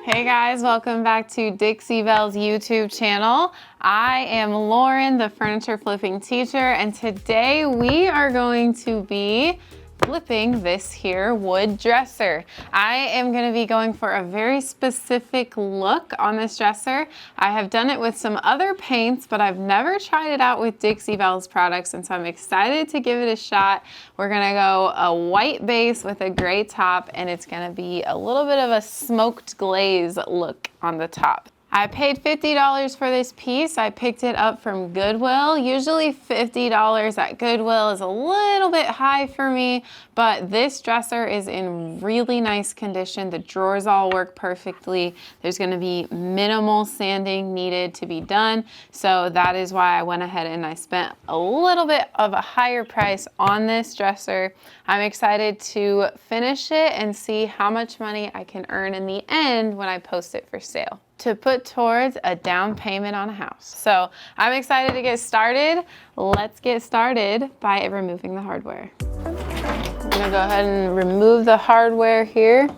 Hey guys, welcome back to Dixie Belle's YouTube channel. I am Lauren, the furniture flipping teacher, and today we are going to be flipping this here wood dresser. I am going to be going for a very specific look on this dresser. I have done it with some other paints, but I've never tried it out with Dixie Belle's products, and so I'm excited to give it a shot. We're going to go a white base with a gray top, and it's going to be a little bit of a smoked glaze look on the top. I paid $50 for this piece. I picked it up from Goodwill. Usually $50 at Goodwill is a little bit high for me, but this dresser is in really nice condition. The drawers all work perfectly. There's going to be minimal sanding needed to be done, so that is why I went ahead and I spent a little bit of a higher price on this dresser. I'm excited to finish it and see how much money I can earn in the end when I post it for sale to put towards a down payment on a house. So I'm excited to get started. Let's get started by removing the hardware. I'm gonna go ahead and remove the hardware here.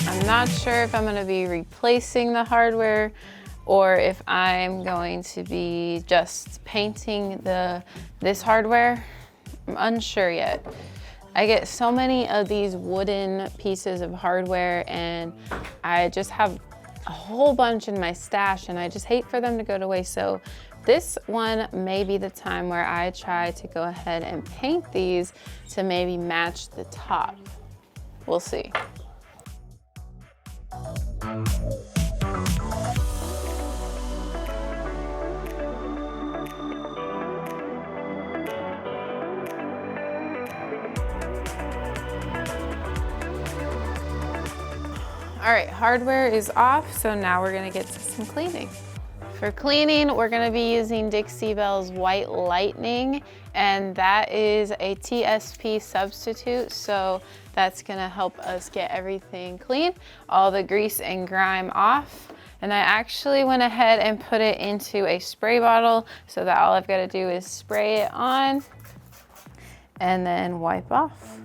I'm not sure if I'm gonna be replacing the hardware or if I'm going to be just painting this hardware. I'm unsure yet. I get so many of these wooden pieces of hardware and I just have a whole bunch in my stash and I just hate for them to go to waste. So this one may be the time where I try to go ahead and paint these to maybe match the top. We'll see. All right, hardware is off, so now we're gonna get to some cleaning. For cleaning, we're gonna be using Dixie Belle's White Lightning, and that is a TSP substitute, so that's gonna help us get everything clean, all the grease and grime off. And I actually went ahead and put it into a spray bottle so that all I've gotta do is spray it on and then wipe off.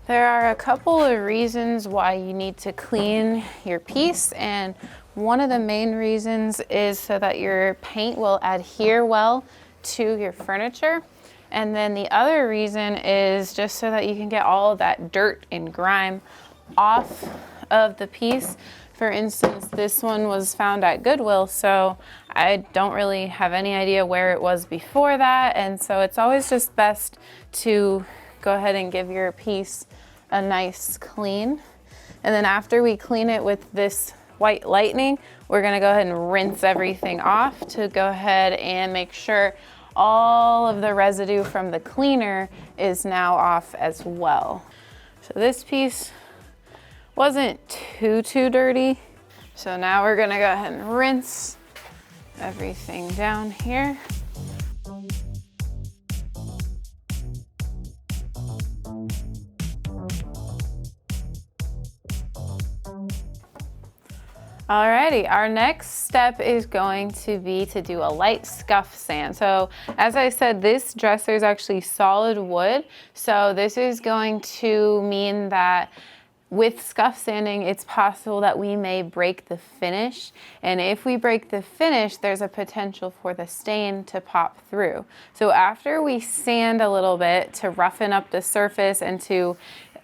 There are a couple of reasons why you need to clean your piece, and one of the main reasons is so that your paint will adhere well to your furniture. And then the other reason is just so that you can get all of that dirt and grime off of the piece. For instance, this one was found at Goodwill, so I don't really have any idea where it was before that, and so it's always just best to go ahead and give your piece a nice clean. And then after we clean it with this White Lightning, we're gonna go ahead and rinse everything off to go ahead and make sure all of the residue from the cleaner is now off as well. So this piece wasn't too dirty. So now we're gonna go ahead and rinse everything down here. Alrighty, our next step is going to be to do a light scuff sand. So as I said, this dresser is actually solid wood. So this is going to mean that with scuff sanding, it's possible that we may break the finish. And if we break the finish, there's a potential for the stain to pop through. So after we sand a little bit to roughen up the surface and to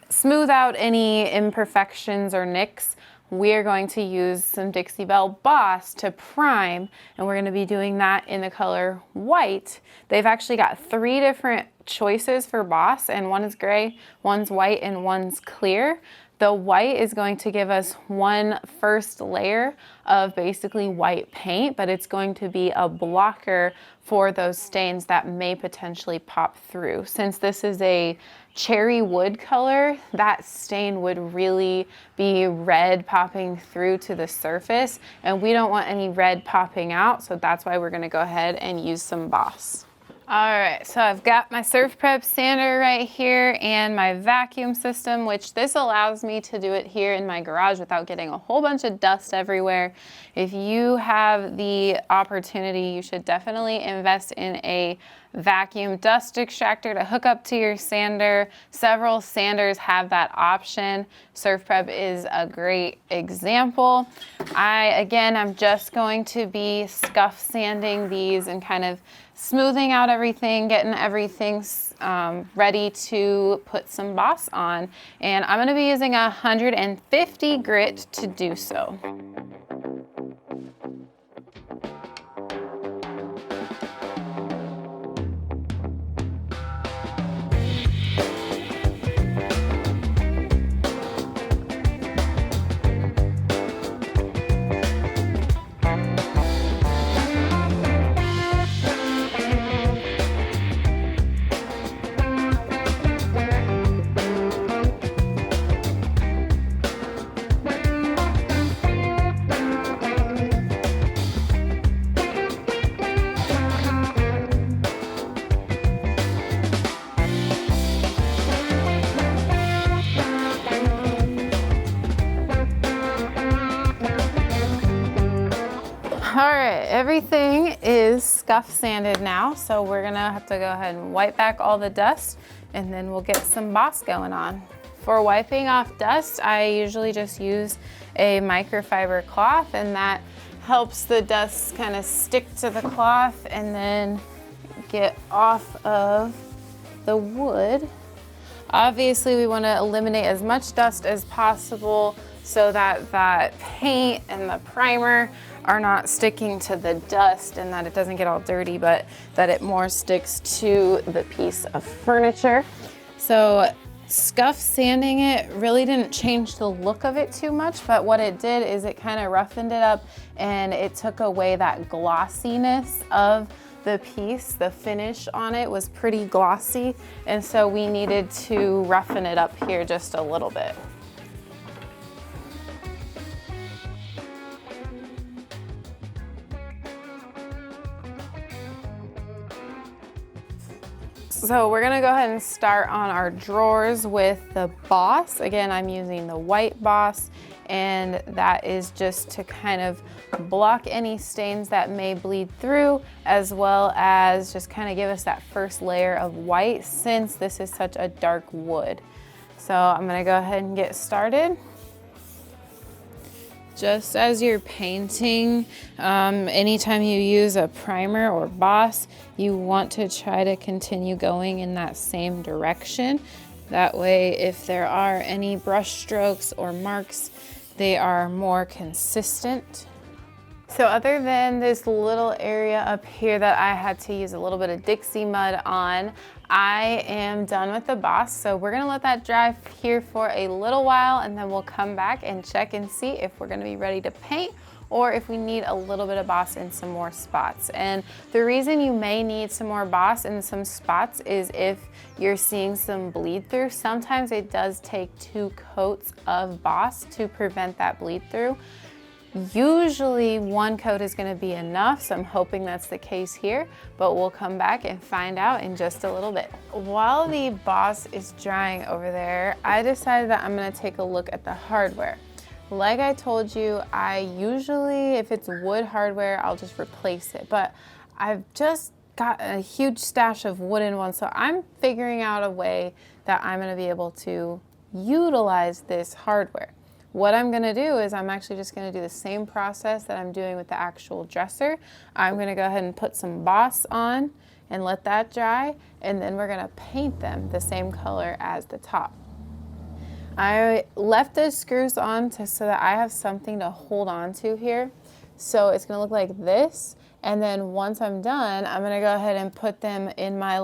smooth out any imperfections or nicks, we're going to use some Dixie Belle Boss to prime, and we're going to be doing that in the color white. They've actually got 3 different choices for Boss, and one is gray, one's white, and one's clear. The white is going to give us one first layer of basically white paint, but it's going to be a blocker for those stains that may potentially pop through. Since this is a cherry wood color, that stain would really be red popping through to the surface, and we don't want any red popping out, so that's why we're gonna go ahead and use some Boss. All right, so I've got my Surf Prep sander right here and my vacuum system, which this allows me to do it here in my garage without getting a whole bunch of dust everywhere. If you have the opportunity, you should definitely invest in a vacuum dust extractor to hook up to your sander. Several sanders have that option. Surf Prep is a great example. I'm just going to be scuff sanding these and kind of smoothing out everything, getting everything ready to put some Boss on. And I'm gonna be using 150 grit to do so. All right, everything is scuff sanded now, so we're gonna have to go ahead and wipe back all the dust, and then we'll get some Boss going on. For wiping off dust, I usually just use a microfiber cloth, and that helps the dust kind of stick to the cloth and then get off of the wood. Obviously, we want to eliminate as much dust as possible so that that paint and the primer are not sticking to the dust and that it doesn't get all dirty, but that it more sticks to the piece of furniture. So scuff sanding it really didn't change the look of it too much, but what it did is it kind of roughened it up and it took away that glossiness of the piece. The finish on it was pretty glossy, and so we needed to roughen it up here just a little bit. So we're gonna go ahead and start on our drawers with the Boss. Again, I'm using the white Boss, and that is just to kind of block any stains that may bleed through, as well as just kind of give us that first layer of white since this is such a dark wood. So I'm gonna go ahead and get started. Just as you're painting, anytime you use a primer or Boss, you want to try to continue going in that same direction. That way, if there are any brush strokes or marks, they are more consistent. So other than this little area up here that I had to use a little bit of Dixie mud on, I am done with the Boss. So we're gonna let that dry here for a little while, and then we'll come back and check and see if we're gonna be ready to paint or if we need a little bit of Boss in some more spots. And the reason you may need some more Boss in some spots is if you're seeing some bleed through. Sometimes it does take 2 coats of Boss to prevent that bleed through. Usually 1 coat is going to be enough, so I'm hoping that's the case here, but we'll come back and find out in just a little bit. While the Boss is drying over there, I decided that I'm going to take a look at the hardware. Like I told you, I usually, if it's wood hardware, I'll just replace it, but I've just got a huge stash of wooden ones, so I'm figuring out a way that I'm going to be able to utilize this hardware. What I'm gonna do is I'm actually just gonna do the same process that I'm doing with the actual dresser. I'm gonna go ahead and put some Boss on and let that dry, and then we're gonna paint them the same color as the top. I left the screws on so that I have something to hold on to here. So it's gonna look like this, and then once I'm done, I'm gonna go ahead and put them in my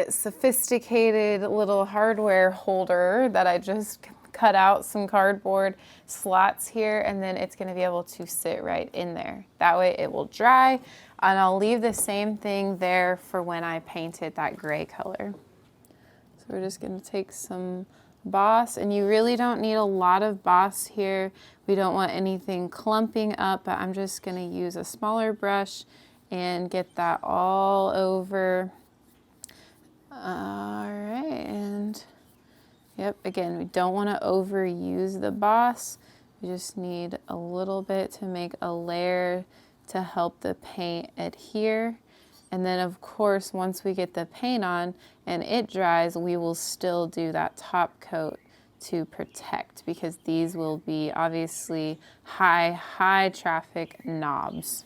sophisticated little hardware holder that I just cut out some cardboard slots here, and then it's gonna be able to sit right in there. That way it will dry, and I'll leave the same thing there for when I paint it that gray color. So we're just gonna take some boss, and you really don't need a lot of boss here. We don't want anything clumping up, but I'm just gonna use a smaller brush and get that all over. All right, and yep, again, we don't want to overuse the boss. We just need a little bit to make a layer to help the paint adhere. And then of course, once we get the paint on and it dries, we will still do that top coat to protect, because these will be obviously high traffic knobs.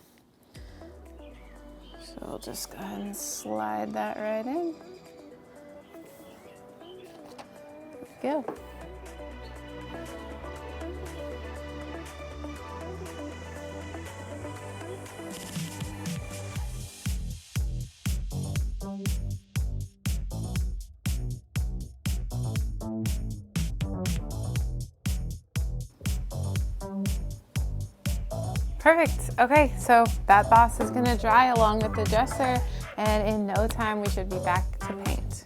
So we'll just go ahead and slide that right in. There we go. Perfect. Okay, so that boss is gonna dry along with the dresser, and in no time we should be back to paint.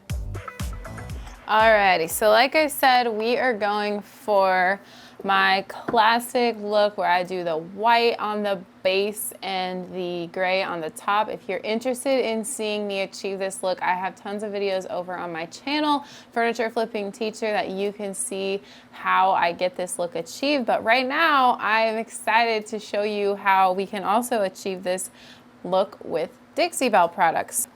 Alrighty, so like I said, we are going for my classic look where I do the white on the base and the gray on the top. If you're interested in seeing me achieve this look, I have tons of videos over on my channel, Furniture Flipping Teacher, that you can see how I get this look achieved. But right now, I am excited to show you how we can also achieve this look with Dixie Belle products.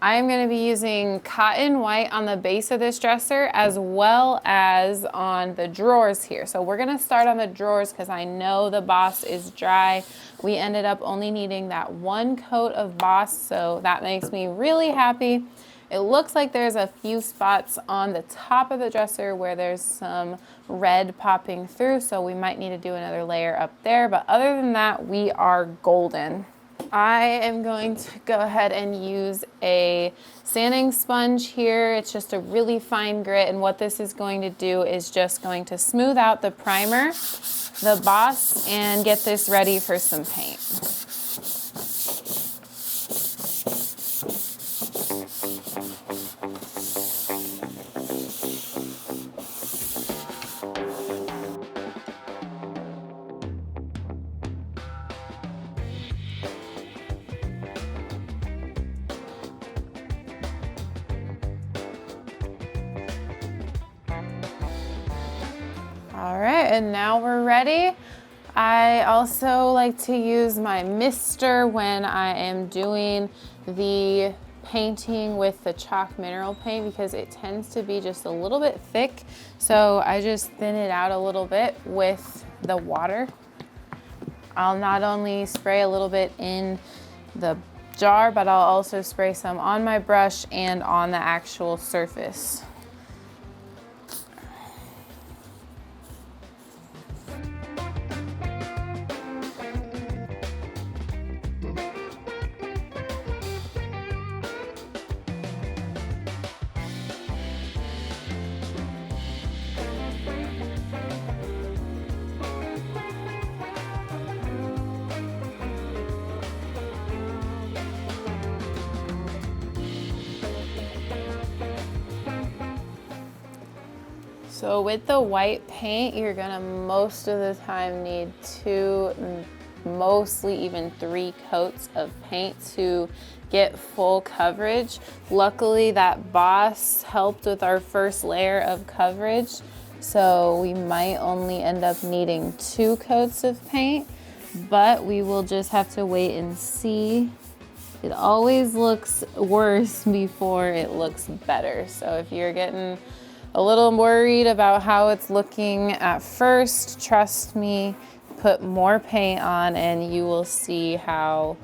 I am going to be using cotton white on the base of this dresser as well as on the drawers here. So we're going to start on the drawers because I know the boss is dry. We ended up only needing that one coat of boss, so that makes me really happy. It looks like there's a few spots on the top of the dresser where there's some red popping through, so we might need to do another layer up there. But other than that, we are golden. I am going to go ahead and use a sanding sponge here. It's just a really fine grit, and what this is going to do is just going to smooth out the primer, the boss, and get this ready for some paint. All right, and now we're ready. I also like to use my mister when I am doing the painting with the chalk mineral paint because it tends to be just a little bit thick. So I just thin it out a little bit with the water. I'll not only spray a little bit in the jar, but I'll also spray some on my brush and on the actual surface. So with the white paint, you're gonna most of the time need 2, mostly even 3 coats of paint to get full coverage. Luckily, that boss helped with our first layer of coverage, so we might only end up needing 2 coats of paint, but we will just have to wait and see. It always looks worse before it looks better. So if you're getting a little worried about how it's looking at first, trust me, put more paint on and you will see how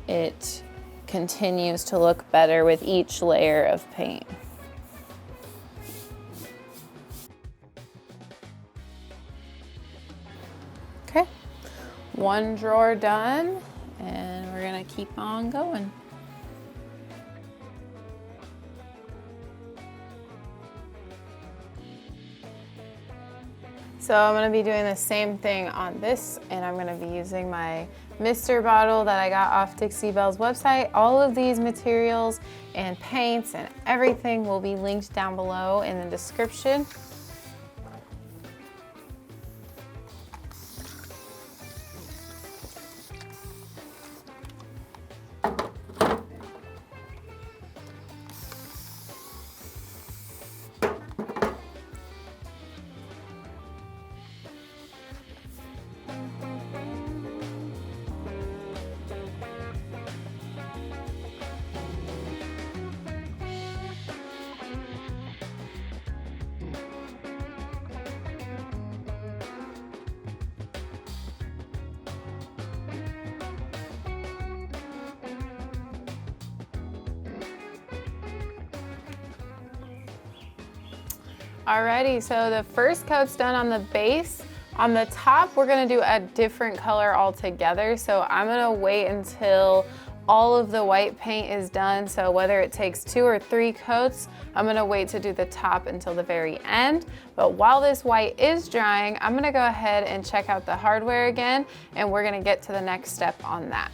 it continues to look better with each layer of paint. Okay, 1 drawer done, and we're gonna keep on going. So I'm gonna be doing the same thing on this, and I'm gonna be using my mister bottle that I got off Dixie Belle's website. All of these materials and paints and everything will be linked down below in the description. Alrighty, so the first coat's done on the base. On the top, we're gonna do a different color altogether. So I'm gonna wait until all of the white paint is done. So whether it takes 2 or 3 coats, I'm gonna wait to do the top until the very end. But while this white is drying, I'm gonna go ahead and check out the hardware again, and we're gonna get to the next step on that.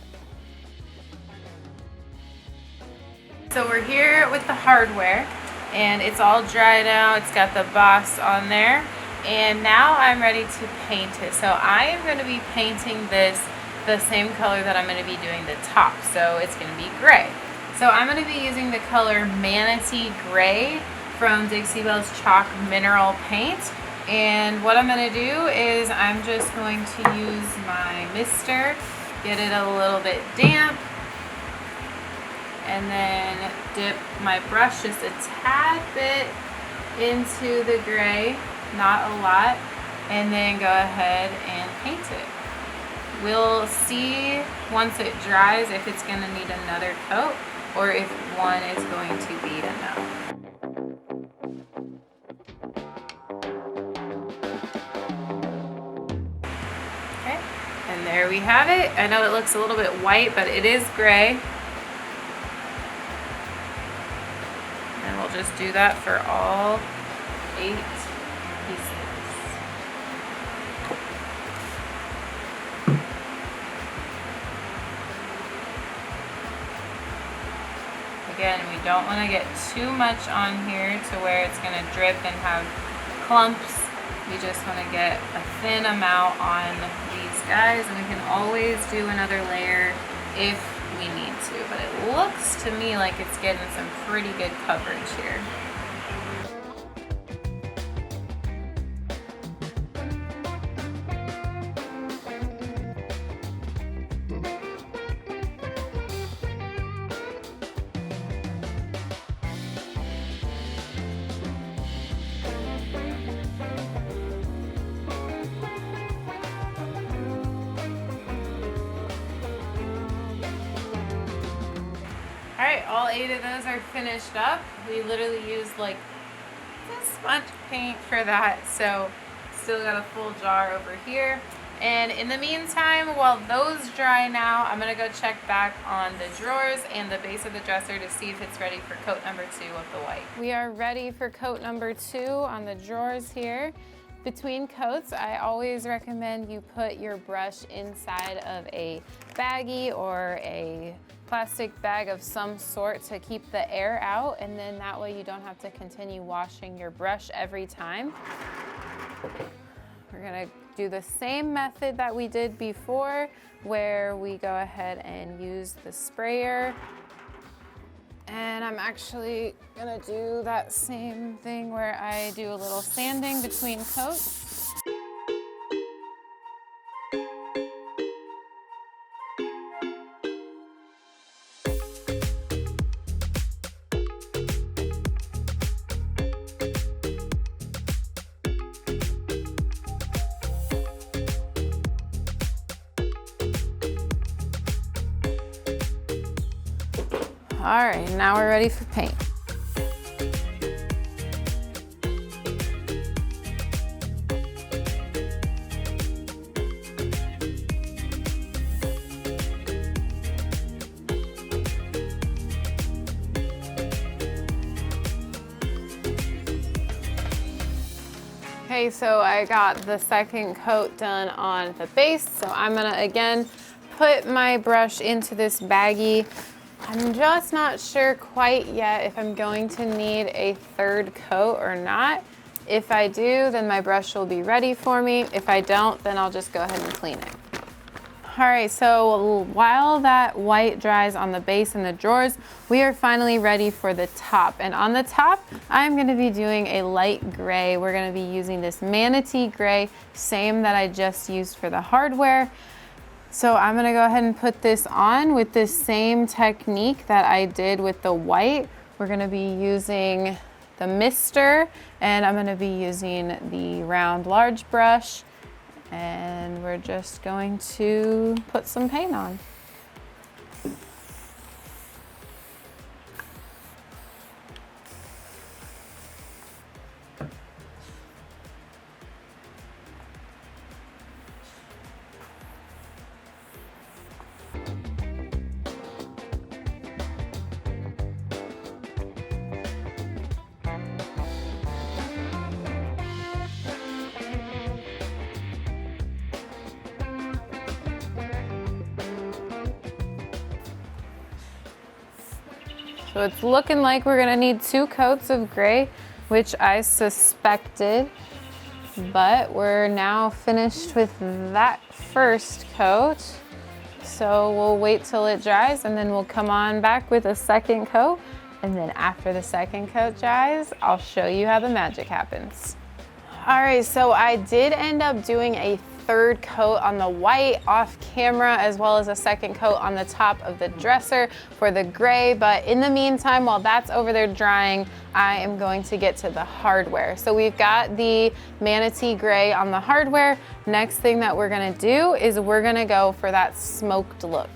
So we're here with the hardware, and it's all dry now. It's got the boss on there, and now I'm ready to paint it. So I am going to be painting this the same color that I'm going to be doing the top, so it's going to be gray. So I'm going to be using the color Manatee Gray from Dixie Belle's Chalk Mineral Paint, and what I'm going to do is I'm just going to use my mister, get it a little bit damp, and then dip my brush just a tad bit into the gray, not a lot, and then go ahead and paint it. We'll see once it dries if it's gonna need another coat or if one is going to be enough. Okay, and there we have it. I know it looks a little bit white, but it is gray. And we'll just do that for all 8 pieces. Again, we don't want to get too much on here to where it's going to drip and have clumps. We just want to get a thin amount on these guys, and we can always do another layer if we need to, but it looks to me like it's getting some pretty good coverage here. Alright, all 8 of those are finished up. We literally used like this sponge paint for that, so still got a full jar over here. And in the meantime, while those dry now, I'm going to go check back on the drawers and the base of the dresser to see if it's ready for coat number 2 of the white. We are ready for coat number 2 on the drawers here. Between coats, I always recommend you put your brush inside of a baggie or a plastic bag of some sort to keep the air out, and then that way you don't have to continue washing your brush every time. We're gonna do the same method that we did before, where we go ahead and use the sprayer. And I'm actually gonna do that same thing where I do a little sanding between coats. All right, now we're ready for paint. Okay, so I got the second coat done on the base. So I'm gonna again put my brush into this baggie. I'm just not sure quite yet if I'm going to need a third coat or not. If I do, then my brush will be ready for me. If I don't, then I'll just go ahead and clean it. All right, so while that white dries on the base and the drawers, we are finally ready for the top. And on the top, I'm gonna be doing a light gray. We're gonna be using this manatee gray, same that I just used for the hardware. So I'm gonna go ahead and put this on with this same technique that I did with the white. We're gonna be using the mister, and I'm gonna be using the round large brush, and we're just going to put some paint on. So it's looking like we're gonna need 2 coats of gray, which I suspected, but we're now finished with that first coat. So we'll wait till it dries and then we'll come on back with a second coat. And then after the second coat dries, I'll show you how the magic happens. All right, so I did end up doing a third coat on the white off camera, as well as a second coat on the top of the dresser for the gray. But in the meantime, while that's over there drying, I am going to get to the hardware. So we've got the manatee gray on the hardware. Next thing that we're gonna do is we're gonna go for that smoked look.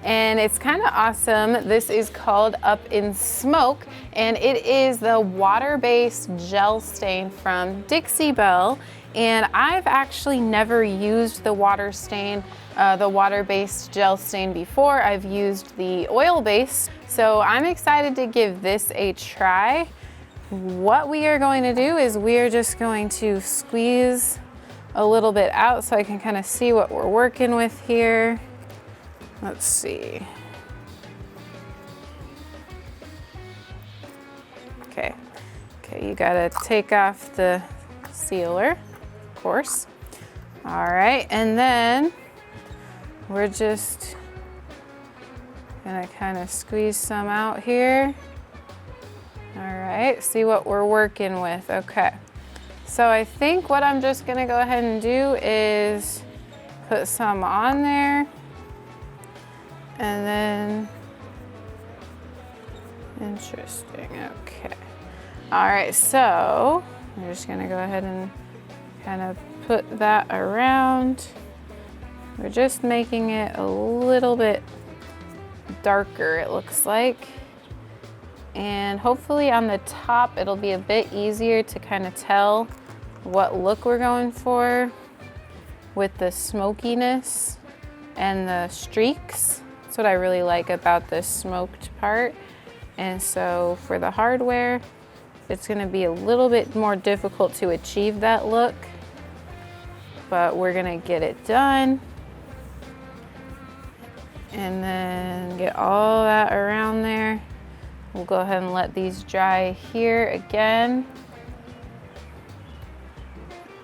And it's kind of awesome. This is called Up in Smoke, and it is the water-based gel stain from Dixie Belle. And I've actually never used the water-based gel stain before. I've used the oil-based, so I'm excited to give this a try. What we are going to do is we are just going to squeeze a little bit out so I can kind of see what we're working with here. Let's see. Okay, you gotta take off the sealer, of course. All right, and then we're just gonna kind of squeeze some out here. All right, see what we're working with. Okay, so I think what I'm just gonna go ahead and do is put some on there. And then, interesting, okay. All right, so I'm just gonna go ahead and kind of put that around. We're just making it a little bit darker, it looks like. And hopefully on the top, it'll be a bit easier to kind of tell what look we're going for with the smokiness and the streaks. That's what I really like about this smoked part. And so for the hardware, it's gonna be a little bit more difficult to achieve that look, but we're gonna get it done. And then get all that around there. We'll go ahead and let these dry here again.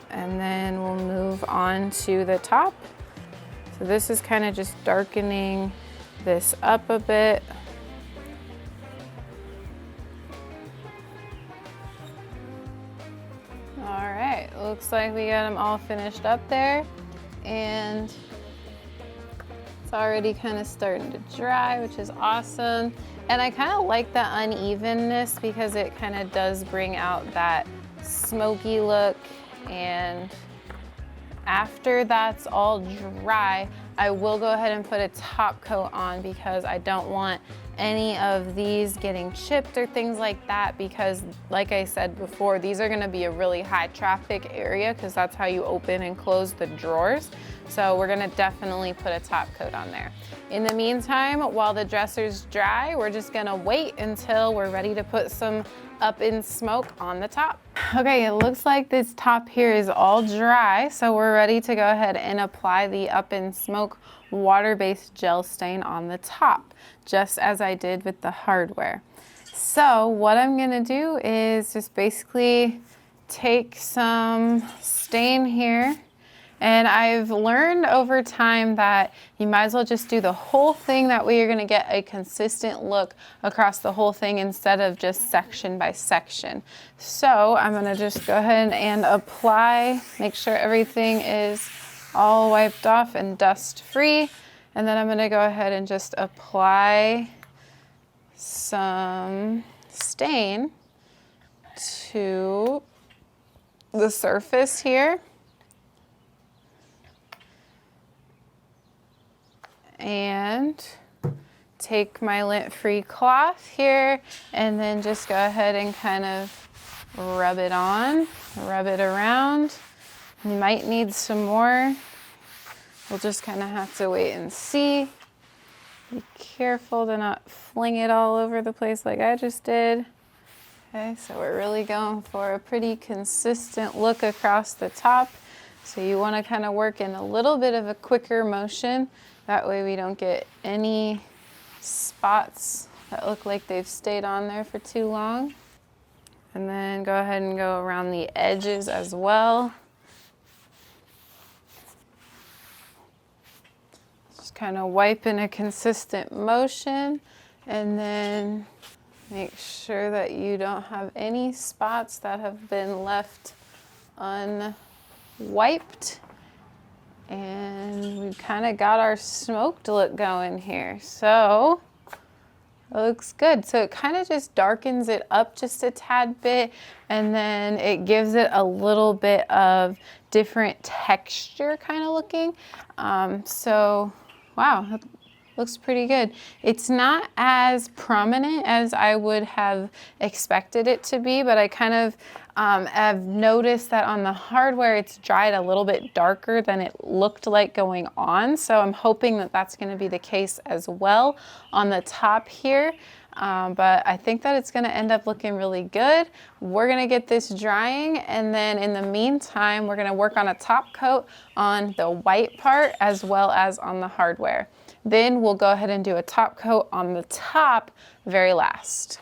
And then we'll move on to the top. So this is kind of just darkening this up a bit. All right, looks like we got them all finished up there, and it's already kind of starting to dry, which is awesome. And I kind of like the unevenness because it kind of does bring out that smoky look. And after that's all dry, I will go ahead and put a top coat on because I don't want any of these getting chipped or things like that, because like I said before, these are gonna be a really high traffic area because that's how you open and close the drawers. So we're gonna definitely put a top coat on there. In the meantime, while the dresser's dry, we're just gonna wait until we're ready to put some Up in Smoke on the top. Okay, it looks like this top here is all dry, so we're ready to go ahead and apply the Up in Smoke water-based gel stain on the top, just as I did with the hardware. So what I'm gonna do is just basically take some stain here, and I've learned over time that you might as well just do the whole thing. That way you're gonna get a consistent look across the whole thing instead of just section by section. So I'm gonna just go ahead and apply, make sure everything is all wiped off and dust free. And then I'm gonna go ahead and just apply some stain to the surface here. And take my lint-free cloth here and then just go ahead and kind of rub it on, rub it around. You might need some more. We'll just kind of have to wait and see. Be careful to not fling it all over the place like I just did. Okay, so we're really going for a pretty consistent look across the top. So you want to kind of work in a little bit of a quicker motion. That way we don't get any spots that look like they've stayed on there for too long. And then go ahead and go around the edges as well. Just kind of wipe in a consistent motion, and then make sure that you don't have any spots that have been left unwiped. And we've kind of got our smoked look going here. So it looks good. So it kind of just darkens it up just a tad bit, and then it gives it a little bit of different texture kind of looking. So wow, that looks pretty good. It's not as prominent as I would have expected it to be, but I kind of have noticed that on the hardware it's dried a little bit darker than it looked like going on. So I'm hoping that that's going to be the case as well on the top here. But I think that it's going to end up looking really good. We're going to get this drying, and then in the meantime we're going to work on a top coat on the white part as well as on the hardware. Then we'll go ahead and do a top coat on the top very last.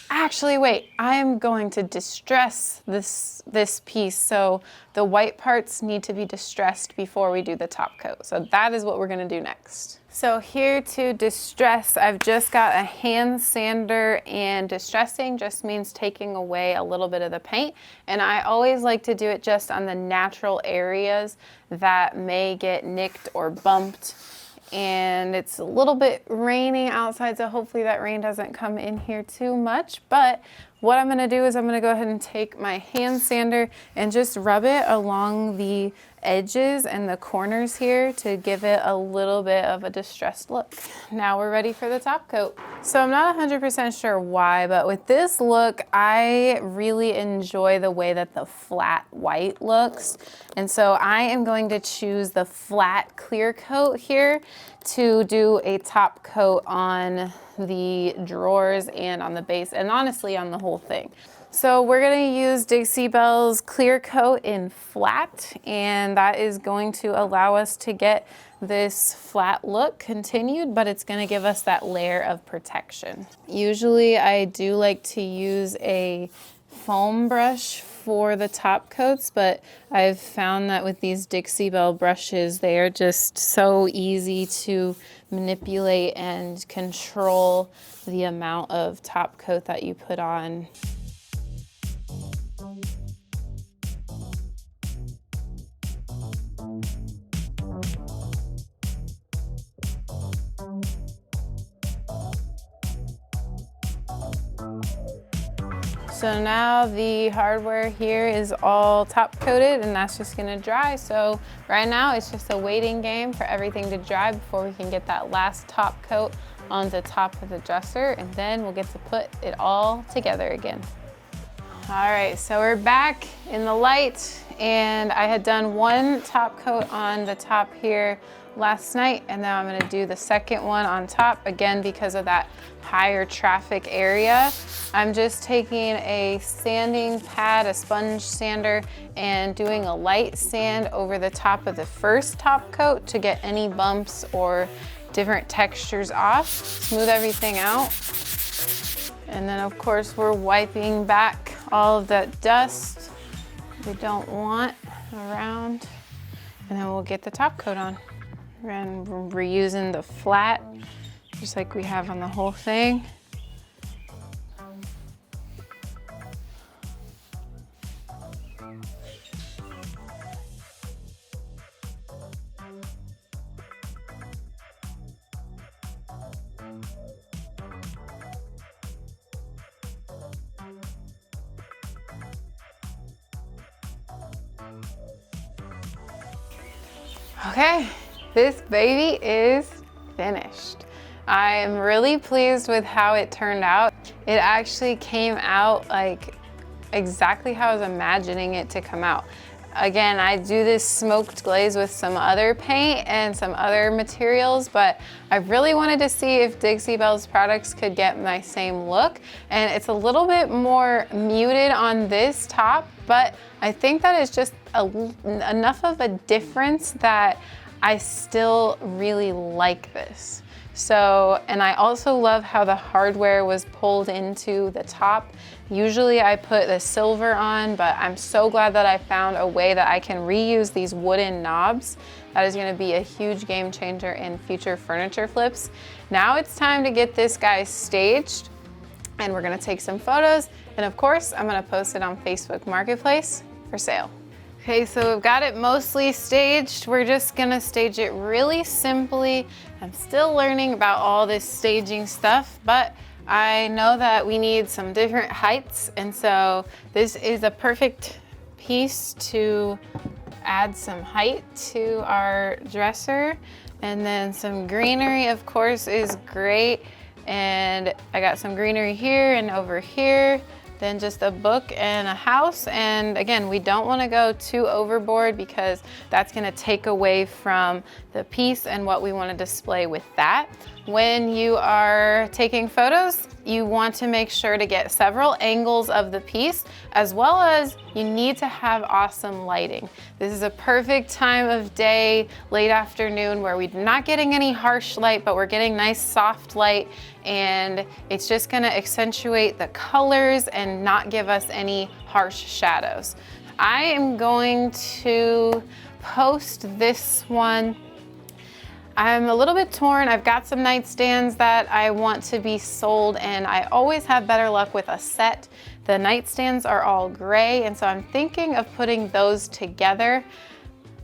Actually, wait, I'm going to distress this piece. So the white parts need to be distressed before we do the top coat. So that is what we're gonna do next. So here to distress, I've just got a hand sander, and distressing just means taking away a little bit of the paint. And I always like to do it just on the natural areas that may get nicked or bumped. And it's a little bit raining outside, so hopefully that rain doesn't come in here too much. But what I'm gonna do is I'm gonna go ahead and take my hand sander and just rub it along the edges and the corners here to give it a little bit of a distressed look. Now we're ready for the top coat. So I'm not 100% sure why, but with this look, I really enjoy the way that the flat white looks. And so I am going to choose the flat clear coat here to do a top coat on the drawers and on the base, and honestly on the whole thing. So we're gonna use Dixie Belle's clear coat in flat, and that is going to allow us to get this flat look continued, but it's gonna give us that layer of protection. Usually I do like to use a foam brush for the top coats, but I've found that with these Dixie Belle brushes, they are just so easy to manipulate and control the amount of top coat that you put on. So now the hardware here is all top coated, and that's just gonna dry. So right now it's just a waiting game for everything to dry before we can get that last top coat on the top of the dresser, and then we'll get to put it all together again. All right, so we're back in the light, and I had done one top coat on the top here last night, and now I'm gonna do the second one on top, again because of that higher traffic area. I'm just taking a sanding pad, a sponge sander, and doing a light sand over the top of the first top coat to get any bumps or different textures off, smooth everything out. And then of course we're wiping back all of that dust we don't want around, and then we'll get the top coat on. And we're reusing the flat, just like we have on the whole thing. Okay, this baby is finished. I am really pleased with how it turned out. It actually came out like exactly how I was imagining it to come out. Again, I do this smoked glaze with some other paint and some other materials, but I really wanted to see if Dixie Belle's products could get my same look. And it's a little bit more muted on this top, but I think that is just enough of a difference that I still really like this. So, and I also love how the hardware was pulled into the top. Usually I put the silver on, but I'm so glad that I found a way that I can reuse these wooden knobs. That is gonna be a huge game changer in future furniture flips. Now it's time to get this guy staged, and we're gonna take some photos, and of course, I'm gonna post it on Facebook Marketplace for sale. Okay, so we've got it mostly staged. We're just gonna stage it really simply. I'm still learning about all this staging stuff, but I know that we need some different heights, and so this is a perfect piece to add some height to our dresser. And then some greenery, of course, is great. And I got some greenery here and over here. Then just a book and a house. And again, we don't want to go too overboard because that's going to take away from the piece and what we want to display with that. When you are taking photos, you want to make sure to get several angles of the piece, as well as you need to have awesome lighting. This is a perfect time of day, late afternoon, where we're not getting any harsh light, but we're getting nice soft light, and it's just gonna accentuate the colors and not give us any harsh shadows. I am going to post this one. I'm a little bit torn. I've got some nightstands that I want to be sold, and I always have better luck with a set. The nightstands are all gray, and so I'm thinking of putting those together.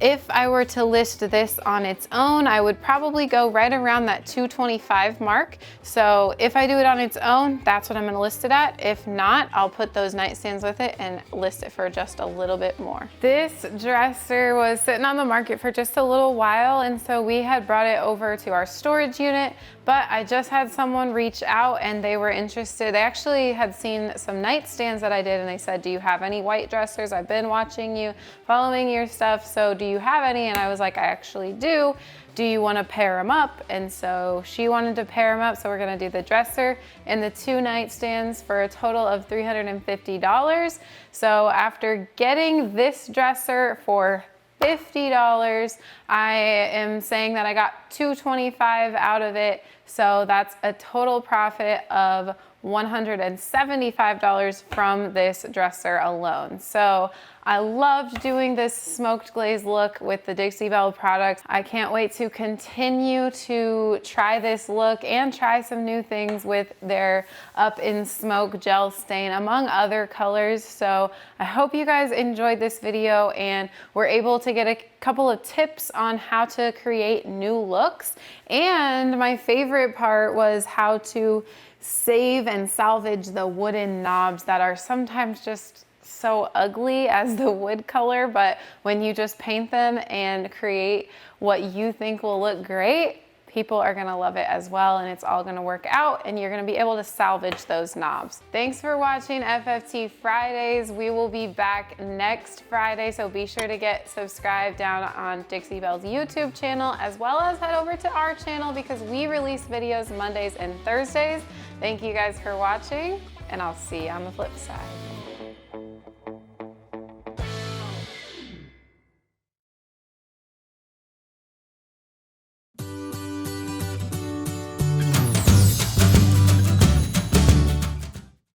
If I were to list this on its own, I would probably go right around that $225 mark. So if I do it on its own, that's what I'm gonna list it at. If not, I'll put those nightstands with it and list it for just a little bit more. This dresser was sitting on the market for just a little while, and so we had brought it over to our storage unit, but I just had someone reach out and they were interested. They actually had seen some nightstands that I did, and they said, do you have any white dressers? I've been watching you, following your stuff, so do you have any? And I was like, I actually do. Do you want to pair them up? And so she wanted to pair them up, so we're going to do the dresser and the two nightstands for a total of $350. So after getting this dresser for $50, I am saying that I got $225 out of it, so that's a total profit of $175 from this dresser alone. So I loved doing this smoked glaze look with the Dixie Belle products. I can't wait to continue to try this look and try some new things with their Up in Smoke Gel Stain, among other colors. So I hope you guys enjoyed this video and were able to get a couple of tips on how to create new looks. And my favorite part was how to save and salvage the wooden knobs that are sometimes just so ugly as the wood color, but when you just paint them and create what you think will look great, people are gonna love it as well, and it's all gonna work out, and you're gonna be able to salvage those knobs. Thanks for watching FFT Fridays. We will be back next Friday, so be sure to get subscribed down on Dixie Belle's YouTube channel, as well as head over to our channel because we release videos Mondays and Thursdays. Thank you guys for watching, and I'll see you on the flip side.